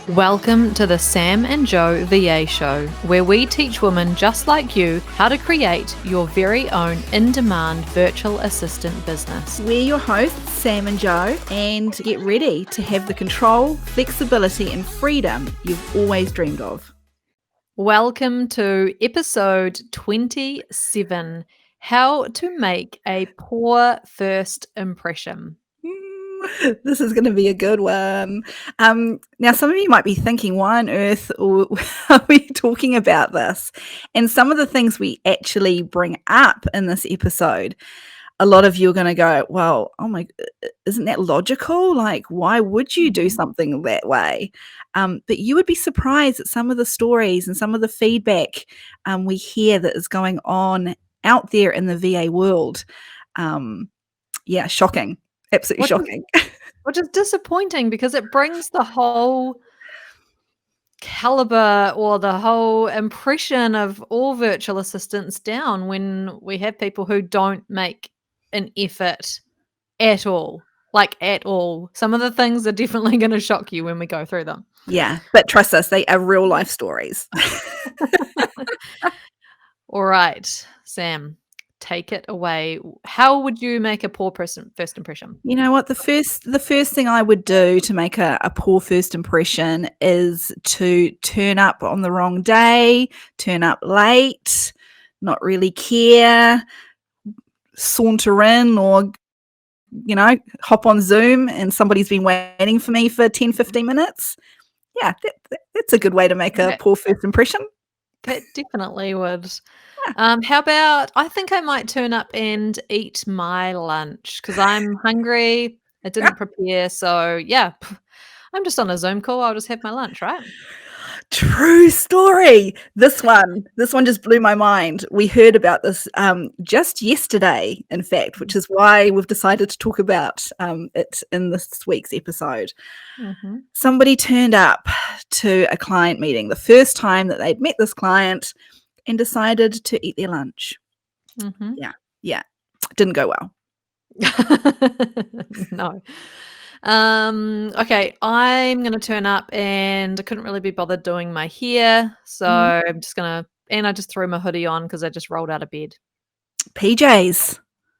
Welcome to the Sam and Joe VA Show, where we teach women just like you how to create your very own in-demand virtual assistant business. We're your hosts, Sam and Joe, and get ready to have the control, flexibility, and freedom you've always dreamed of. Welcome to episode 27, How to Make a Poor First Impression. This is going to be a good one. Now, some of you might be thinking, why on earth are we talking about this? And some of the things we actually bring up in this episode, a lot of you are going to go, well, isn't that logical? Like, why would you do something that way? But you would be surprised at some of the stories and some of the feedback we hear that is going on out there in the VA world. Shocking. Absolutely shocking. Which is disappointing because it brings the whole caliber or the whole impression of all virtual assistants down when we have people who don't make an effort at all. Like at all. Some of the things are definitely going to shock you when we go through them. Yeah, but trust us, they are real life stories. All right, Sam. Take it away. How would you make a poor first impression? You know what? The first thing I would do to make a poor first impression is to turn up on the wrong day, turn up late, not really care, saunter in or, hop on Zoom and somebody's been waiting for me for 10, 15 minutes. Yeah, that's a good way to make a poor first impression. That definitely would. How about, I think I might turn up and eat my lunch because I'm hungry. I didn't prepare. So yeah, I'm just on a Zoom call. I'll just have my lunch, right? True story. This one just blew my mind. We heard about this just yesterday, in fact, which is why we've decided to talk about it in this week's episode. Mm-hmm. Somebody turned up to a client meeting, the first time that they'd met this client, and decided to eat their lunch. Mm-hmm. Yeah. Didn't go well. No. Okay, I'm going to turn up and I couldn't really be bothered doing my hair. So I'm just going to, and I just threw my hoodie on because I just rolled out of bed. PJs.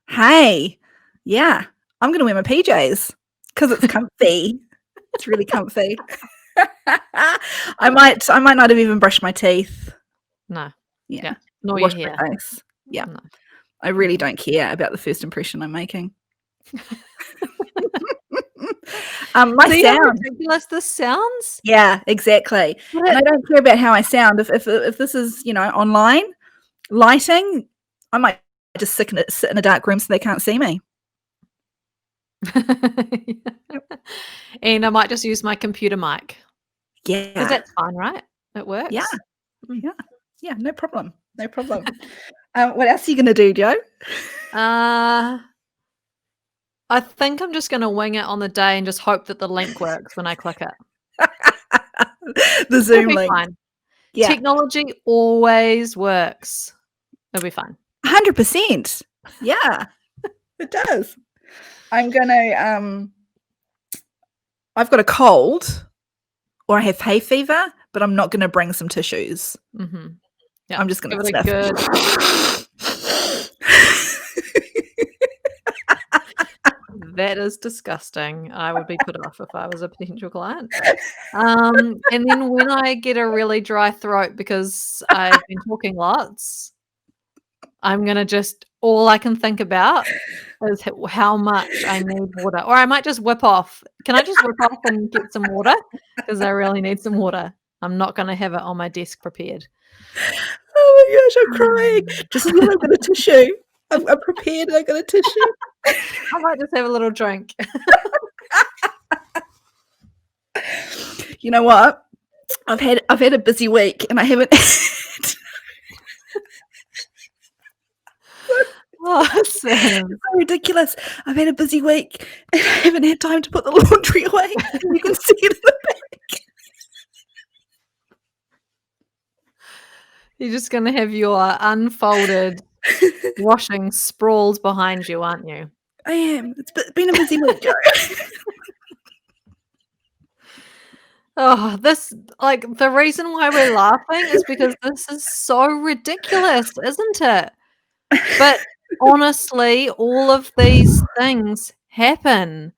Hey. Yeah. I'm going to wear my PJs because it's comfy. It's really comfy. I might not have even brushed my teeth. No. Yeah. Nor your hair. Yeah. No. I really don't care about the first impression I'm making. My See sound. how ridiculous this sounds? Yeah, exactly. And I don't care about how I sound. If this is, online lighting, I might just sit in a dark room so they can't see me. And I might just use my computer mic. Yeah. Because that's fine, right? It works. Yeah. Yeah, no problem. No problem. What else are you going to do, Joe? I think I'm just going to wing it on the day and just hope that the link works when I click it. The Zoom link. Fine. Yeah. Technology always works. It'll be fine. 100%. Yeah, it does. I'm going to, I've got a cold or I have hay fever, but I'm not going to bring some tissues. Mm-hmm. Yeah, I'm just going to sniff. That is disgusting. I would be put off if I was a potential client. And then when I get a really dry throat because I've been talking lots, I'm going to just, all I can think about is how much I need water. Or I might just whip off. Can I just whip off and get some water? Because I really need some water. I'm not going to have it on my desk prepared. Oh my gosh, I'm crying. Just as well I've got a tissue. I'm prepared. I got a tissue. I might just have a little drink. You know what? I've had a busy week and I haven't. Oh, Sam. It's so ridiculous. I've had a busy week and I haven't had time to put the laundry away. You can see it in the back. You're just going to have your unfolded washing sprawled behind you, aren't you? I am. It's been a busy week, Joe. Oh, this like, the reason why we're laughing is because this is so ridiculous, isn't it? But honestly, all of these things happen.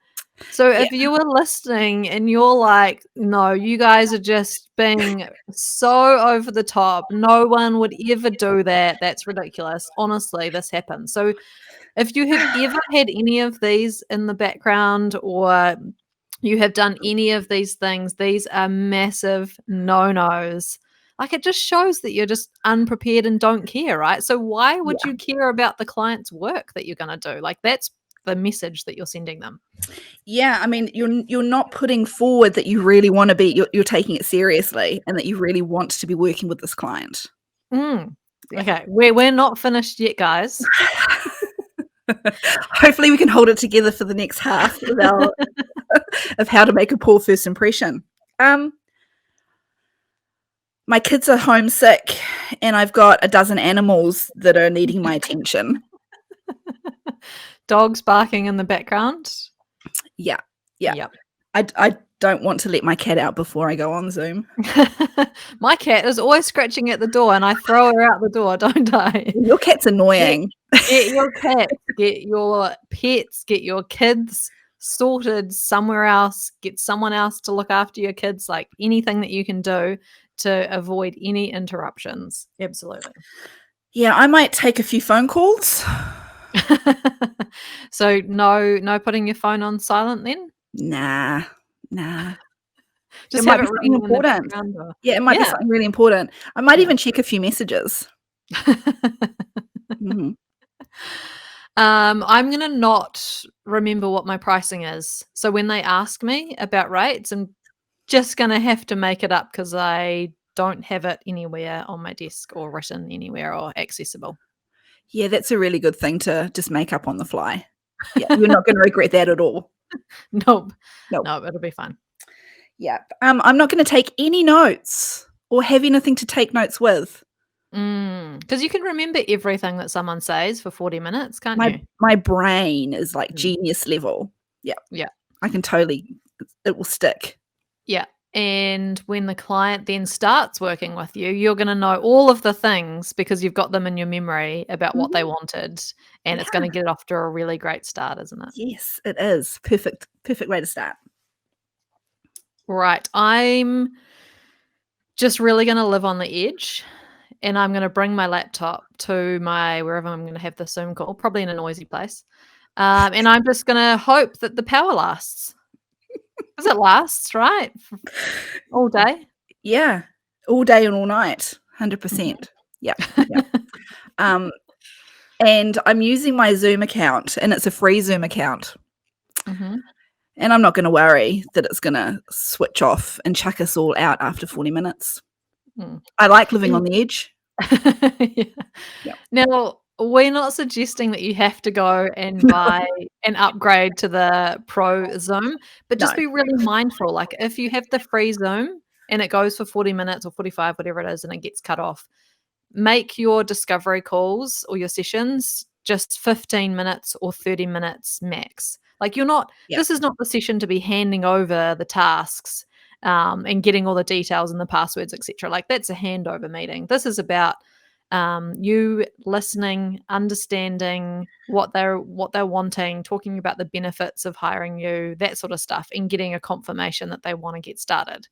So Yeah, if you were listening and you're like, "No, you guys are just being so over the top. No one would ever do that. That's ridiculous." Honestly, this happens. So if you have ever had any of these in the background or you have done any of these things, these are massive no-nos. Like, it just shows that you're just unprepared and don't care, right? So why would yeah. you care about the client's work that you're gonna do? Like, that's the message that you're sending them. Yeah, I mean, you're not putting forward that you really wanna be you're taking it seriously and that you really want to be working with this client. Mm. Yeah. Okay, we're not finished yet, guys. Hopefully, we can hold it together for the next half of our of how to make a poor first impression. Um, my kids are homesick, and I've got a dozen animals that are needing my attention. Dogs barking in the background. Yeah, yeah. Yep. I don't want to let my cat out before I go on Zoom. My cat is always scratching at the door, and I throw her out the door, don't I? Your cat's Get annoying. get your cats, get your pets, get your kids sorted somewhere else, get someone else to look after your kids, like, anything that you can do to avoid any interruptions. Absolutely. Yeah, I might take a few phone calls. So, no putting your phone on silent then? Nah, nah. It Just might have be it something ringing in the important. background or Yeah, it might be yeah, something really important. I might yeah. even check a few messages. Mhm. I'm gonna not remember what my pricing is. So when they ask me about rates, I'm just gonna have to make it up because I don't have it anywhere on my desk or written anywhere or accessible. Yeah, that's a really good thing to just make up on the fly. Yeah, you're not gonna regret that at all. Nope. Nope. Nope, it'll be fine. Yeah. I'm not gonna take any notes or have anything to take notes with. Because you can remember everything that someone says for 40 minutes, can't My you? my brain is like Mm. genius level. Yeah, Yeah. I can totally it will stick. Yeah. And when the client then starts working with you, you're going to know all of the things because you've got them in your memory about what they Mhm. wanted. And it's going Yeah. to get off to a really great start, isn't it? Yes, it is. Perfect way to start. Right. I'm just really going to live on the edge and I'm going to bring my laptop to my wherever I'm going to have the Zoom call, probably in a noisy place. And I'm just going to hope that the power lasts because it lasts, right? All day. Yeah. All day and all night. Mhm. 100%. Yeah, yeah. Um, and I'm using my Zoom account, and it's a free Zoom account, Mhm. and I'm not gonna worry that it's gonna switch off and chuck us all out after 40 minutes. Mm. I like living on And the edge. yeah. Yeah. Now, we're not suggesting that you have to go and buy an upgrade to the Pro Zoom, but No. just be really mindful. Like, if you have the free Zoom and it goes for 40 minutes or 45, whatever it is, and it gets cut off, make your discovery calls or your sessions just 15 minutes or 30 minutes max. Like, you're not Yeah. this is not the session to be handing over the tasks, and getting all the details and the passwords, etcetera. Like, that's a handover meeting. This is about, you listening, understanding what they're wanting, talking about the benefits of hiring you, that sort of stuff, and getting a confirmation that they wanna get started.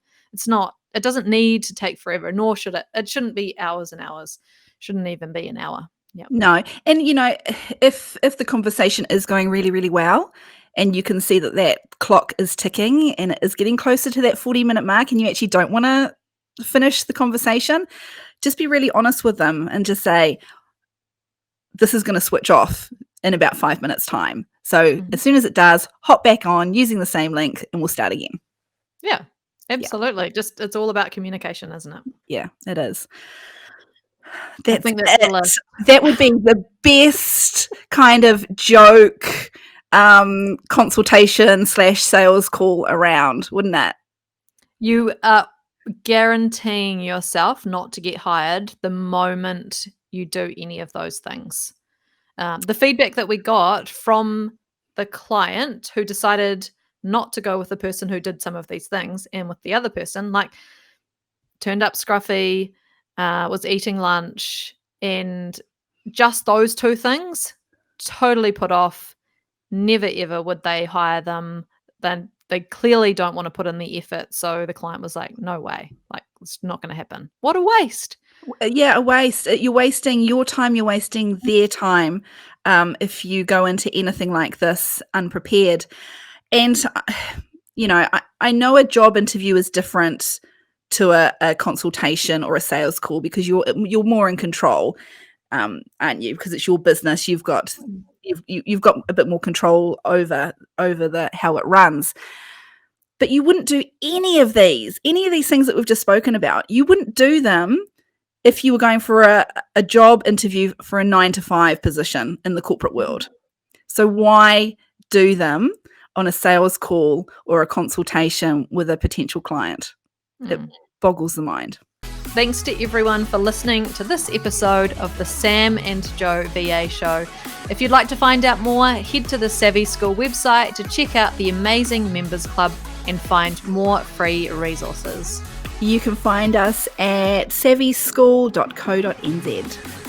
It doesn't need to take forever, nor should it. It shouldn't be hours and hours. Shouldn't even be an hour. Yeah. No, and, if the conversation is going really, really well, and you can see that that clock is ticking and it is getting closer to that 40-minute mark and you actually don't wanna finish the conversation, just be really honest with them and just say, "This is gonna switch off in about 5 minutes' time. So, Mhm. as soon as it does, hop back on using the same link and we'll start again." Yeah, Yeah, absolutely. Just it's all about communication, isn't it? yeah, it is. I That's think that's the it. list. That would be the best kind of joke, consultation/sales call around, wouldn't it? You are guaranteeing yourself not to get hired the moment you do any of those things. The feedback that we got from the client who decided not to go with the person who did some of these things and with the other person, like turned up scruffy, was eating lunch, and just those two things totally put off. Never ever would they hire them. Then they clearly don't want to put in the effort. So the client was like, no way. Like, it's not going to happen. What a waste. Yeah, a waste. You're wasting your time, you're wasting their time, if you go into anything like this unprepared. And, I know a job interview is different to a consultation or a sales call because you're more in control, aren't you? Because it's your business. You've got a bit more control over the how it runs. But you wouldn't do any of these things that we've just spoken about. You wouldn't do them if you were going for a job interview for a 9-to-5 position in the corporate world. So why do them on a sales call or a consultation with a potential client? It boggles the mind. Thanks to everyone for listening to this episode of the Sam and Joe VA Show. If you'd like to find out more, head to the Savvy School website to check out the amazing members club and find more free resources. You can find us at savvyschool.co.nz.